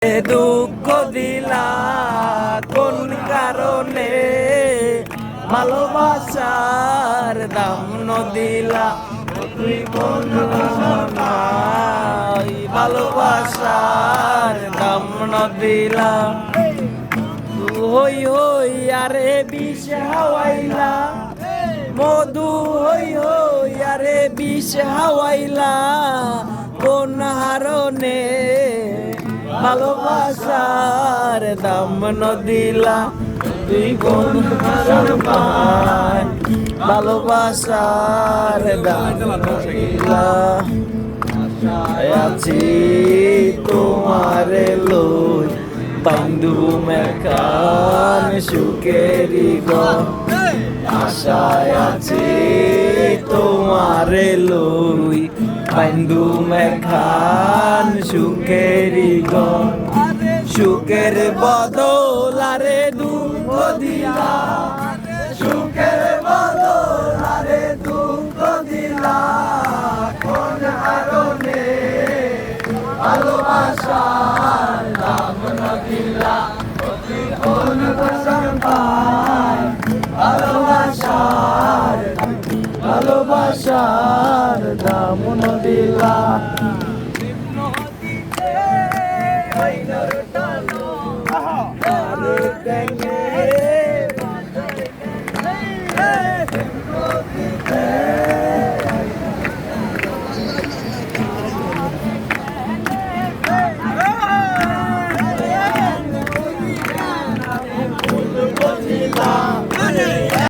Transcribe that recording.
দুঃখ দিলা কোন কারণে ভালোবাসার দাম দিলা তুই কোন কারণে ভালোবাসার দাম দিলা হই হই আরে বিষ হাওয়াইলা মধু হই হই আরে বিষ হাওয়াইলা কোন হারণে ভালোবাসার দাম দিলা তুই কোন পায় ভালোবাসার দাম দিলা আছি তোমারে লই বান্ধু মেকান সুখেরি গন আশায় আছি তোমারে লই বান্ধু মেখান সুখেরি গন সুখের বদল আরে দুঃখ দিলা সুখের বদল আরে দুঃখ দিলা কোন কারণে ভালোবাসার দাম দিলা কোন পায় ভালোবাসার